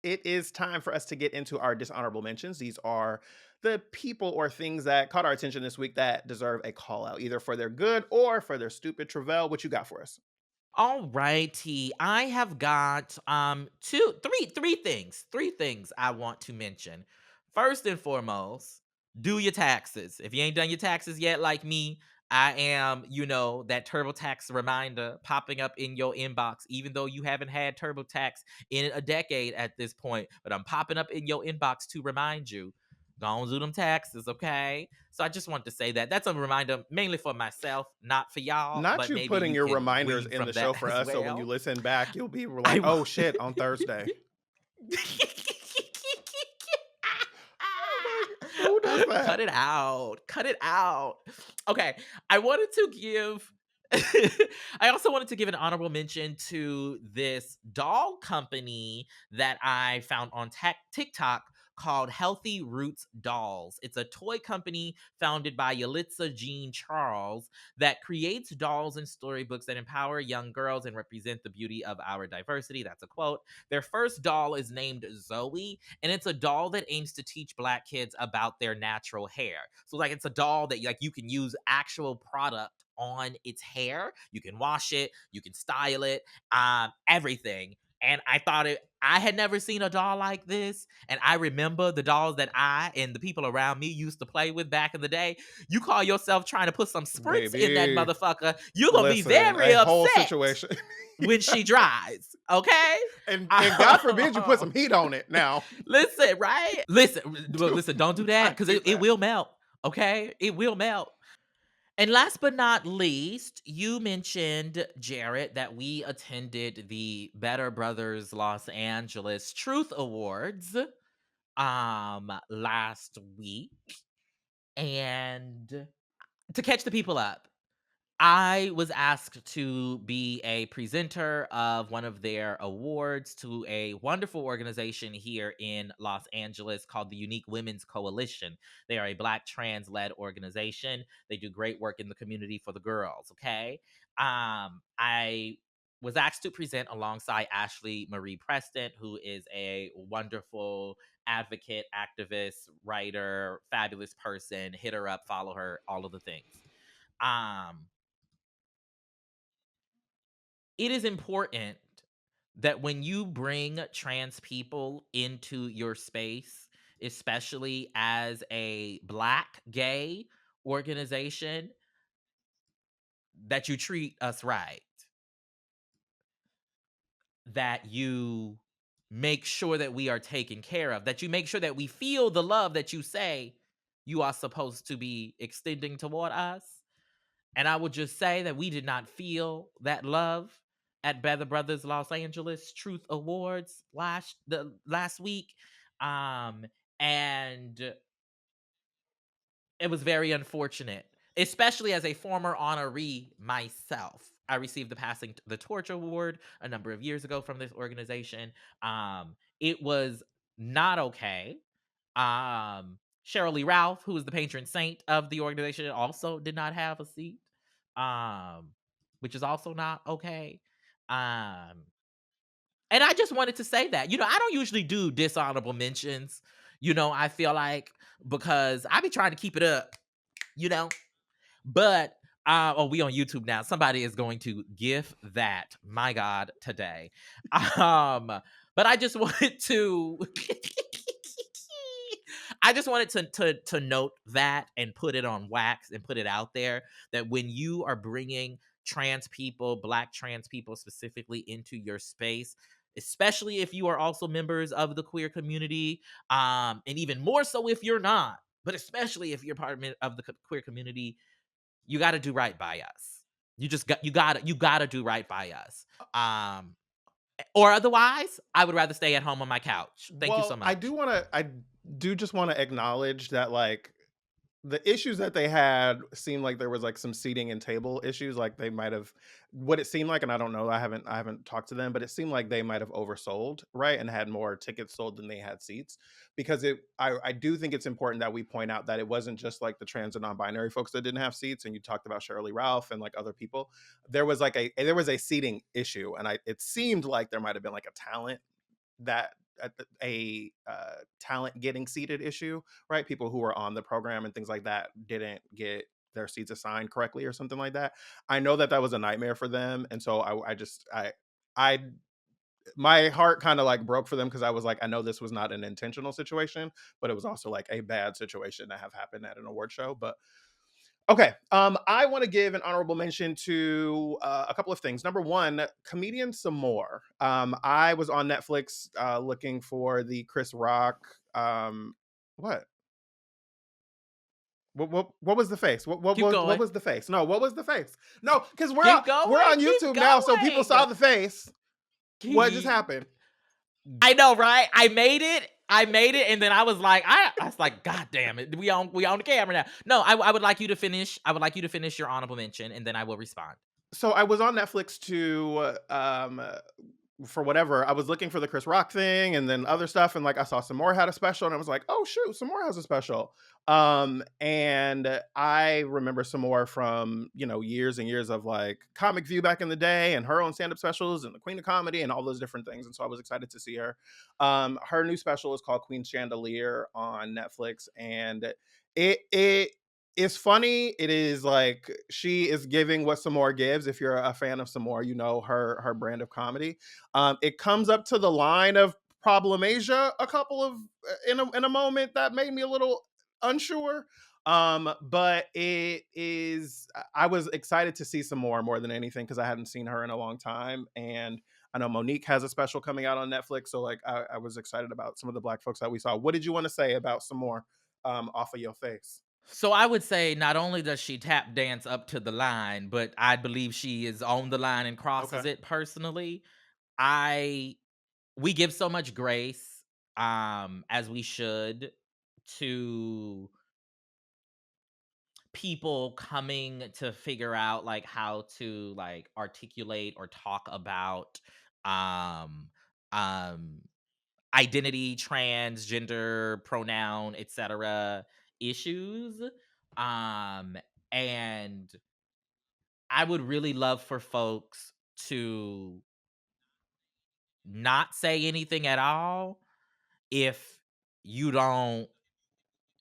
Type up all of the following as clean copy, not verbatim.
it is time for us to get into our dishonorable mentions. These are the people or things that caught our attention this week that deserve a call out, either for their good or for their stupid. Tre'vell, what you got for us? All righty. I have got three things I want to mention. First and foremost, do your taxes. If you ain't done your taxes yet, like me, I am, that TurboTax reminder popping up in your inbox, even though you haven't had TurboTax in a decade at this point. But I'm popping up in your inbox to remind you. Go on, do them taxes, okay? So I just wanted to say that. That's a reminder mainly for myself, not for y'all, Not but you maybe putting you your can reminders glean in the from show that for as us, so when you well. listen back, you'll be I like, will. "Oh shit!" on Thursday. Oh my! Who does Cut that? it out. Cut it out. Okay. I wanted to give I also wanted to give an honorable mention to this doll company that I found on TikTok called Healthy Roots Dolls. It's a toy company founded by Yalitza Jean Charles that creates dolls and storybooks that empower young girls and represent the beauty of our diversity. That's a quote. Their first doll is named Zoe, and it's a doll that aims to teach Black kids about their natural hair. So like it's a doll that like you can use actual product on its hair. You can wash it, you can style it, everything. And I had never seen a doll like this. And I remember the dolls that I and the people around me used to play with back in the day. You call yourself trying to put some spritz in that Baby, motherfucker, you're gonna be listen, very a whole upset situation. when she dries. Okay? And God forbid you put some heat on it now. Listen, right? Listen, well, Do listen, don't do that not because do it that. will melt. Okay? It will melt. And last but not least, you mentioned, Jarrett, that we attended the Better Brothers Los Angeles Truth Awards last week. And to catch the people up, I was asked to be a presenter of one of their awards to a wonderful organization here in Los Angeles called the Unique Women's Coalition. They are a Black trans led organization. They do great work in the community for the girls. Okay. I was asked to present alongside Ashley Marie Preston, who is a wonderful advocate, activist, writer, fabulous person. Hit her up, follow her, all of the things. Um, it is important that when you bring trans people into your space, especially as a Black gay organization, that you treat us right, that you make sure that we are taken care of, that you make sure that we feel the love that you say you are supposed to be extending toward us. And I would just say that we did not feel that love at Better Brothers Los Angeles Truth Awards last week. Um, and it was very unfortunate, especially as a former honoree myself. I received the Passing the Torch Award a number of years ago from this organization. It was not okay. Cheryl Lee Ralph, who is the patron saint of the organization, also did not have a seat, um, which is also not okay. Um, and I just wanted to say that, I don't usually do dishonorable mentions. I feel like because I be trying to keep it up, you know, but oh, we on YouTube now. Somebody is going to give that, my God, today. Um, but I just wanted to I just wanted to note that and put it on wax and put it out there that when you are bringing trans people, Black trans people specifically into your space, especially if you are also members of the queer community, and even more so if you're not, but especially if you're part of the queer community, you got to do right by us. You got to do right by us. Um, or otherwise, I would rather stay at home on my couch. Thank you so Well, much. I do just want to acknowledge that, like, the issues that they had seemed like there was, like, some seating and table issues, like, they might have what it seemed like, and I don't know, I haven't talked to them, but it seemed like they might have oversold, right, and had more tickets sold than they had seats, because I do think it's important that we point out that it wasn't just, like, the trans and non-binary folks that didn't have seats, and you talked about Shirley Ralph and, like, other people. There was a seating issue, and it seemed like there might have been, like, a talent that talent getting seated issue, right? People who were on the program and things like that didn't get their seats assigned correctly or something like that. I know that that was a nightmare for them, and so I my heart kind of like broke for them because I was like, I know this was not an intentional situation, but it was also like a bad situation to have happened at an award show. But okay, I want to give an honorable mention to a couple of things. Number one, comedian some more. I was on Netflix looking for the Chris Rock. What? What was the face? Keep What going. was the face? No, what was the face? No, because Keep we're going. on Keep YouTube now, so people saw going. the face. What just Keep happened? I know, right? I made it, and then I was like, God damn it, we on the camera now. No, I would like you to finish. I would like you to finish your honorable mention, and then I will respond. So I was on Netflix to for whatever. I was looking for the Chris Rock thing and then other stuff, and like I saw some more had a special, and I was like, oh shoot, some more has a special. And I remember some more from years and years of like Comic View back in the day, and her own stand up specials, and the Queen of Comedy, and all those different things. And so I was excited to see her. Her new special is called Queen Chandelier on Netflix, and it is funny. It is like she is giving what Samore gives. If you're a fan of Samore, you know her brand of comedy. It comes up to the line of Problemasia a couple of in a moment that made me a little unsure. But it is. I was excited to see some more than anything because I hadn't seen her in a long time, and I know Monique has a special coming out on Netflix. So like I was excited about some of the black folks that we saw. What did you want to say about some more off of your face? So I would say not only does she tap dance up to the line, but I believe she is on the line and crosses Okay. it personally. I We give so much grace, as we should, to people coming to figure out like how to like articulate or talk about um um identity, transgender, pronoun, etc. issues. Um and I would really love for folks to not say anything at all if you don't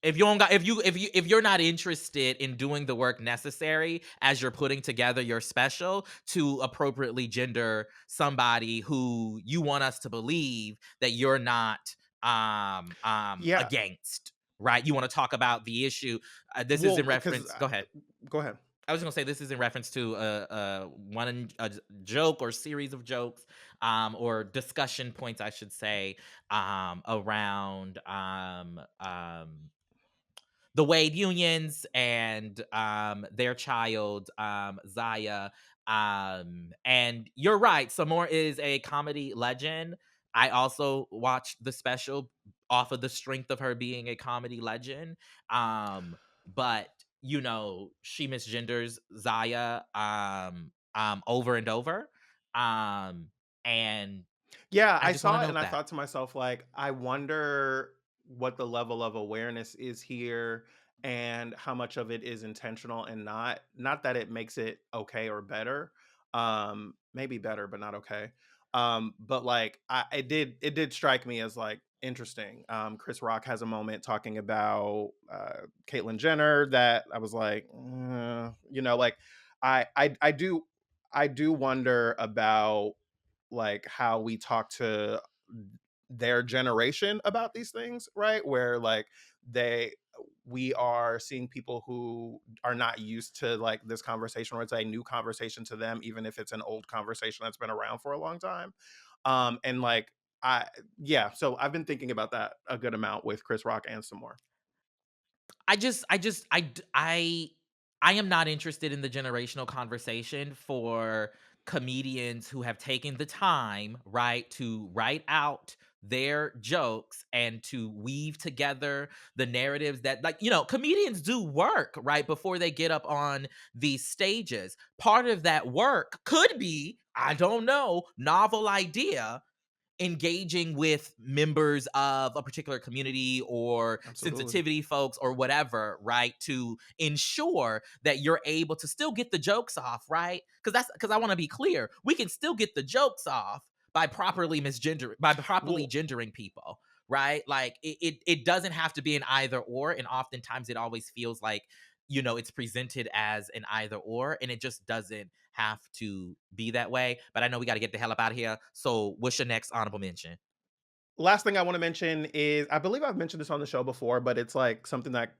if you don't got if you're not interested in doing the work necessary as you're putting together your special to appropriately gender somebody who you want us to believe that you're not Yeah. against, right? You want to talk about the issue. This is in Well, because reference, go ahead. go ahead. I was gonna say this is in reference to a joke or series of jokes, or discussion points, I should say, around the Wade unions and their child, Zaya. And you're right, Samore is a comedy legend. I also watched the special off of the strength of her being a comedy legend. But she misgenders Zaya over and over. Um, and Yeah, I I just want to saw it and note I that. thought to myself, like, I wonder what the level of awareness is here and how much of it is intentional and not that it makes it okay or better. Maybe better, but not okay. But like it did strike me as like interesting. Chris Rock has a moment talking about Caitlyn Jenner that I was like, like I do wonder about like how we talk to their generation about these things, right? Where like they we are seeing people who are not used to like this conversation, or it's a new conversation to them, even if it's an old conversation that's been around for a long time. And like I yeah, so I've been thinking about that a good amount with Chris Rock and some more. I am not interested in the generational conversation for comedians who have taken the time, right, to write out their jokes and to weave together the narratives that, like, comedians do work, right, before they get up on these stages. Part of that work could be, I don't know, novel idea engaging with members of a particular community or Absolutely. sensitivity folks or whatever, right? To ensure that you're able to still get the jokes off, right? Because I want to be clear. We can still get the jokes off, by properly misgender by properly Well, gendering people, right? Like it doesn't have to be an either or, and oftentimes it always feels like, it's presented as an either or, and it just doesn't have to be that way. But I know we got to get the hell up out of here. So what's your next honorable mention? last thing I want to mention is I believe I've mentioned this on the show before, but it's like something that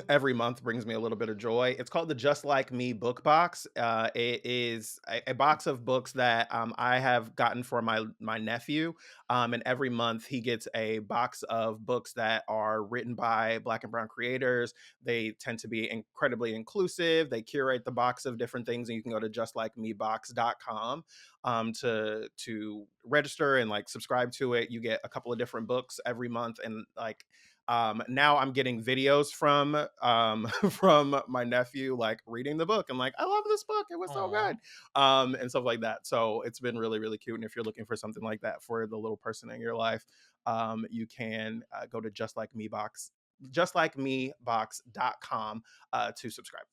every month brings me a little bit of joy. It's called the Just Like Me book box. It is a box of books that I have gotten for my nephew, and every month he gets a box of books that are written by Black and Brown creators. They tend to be incredibly inclusive. They curate the box of different things, and you can go to justlikemebox.com to register and like subscribe to it. You get a couple of different books every month, and like now I'm getting videos from from my nephew like reading the book and like I love this book, it was so good, Aw. and stuff like that. So it's been really really cute, and if you're looking for something like that for the little person in your life, you can go to just like me box, justlikemebox.com to subscribe.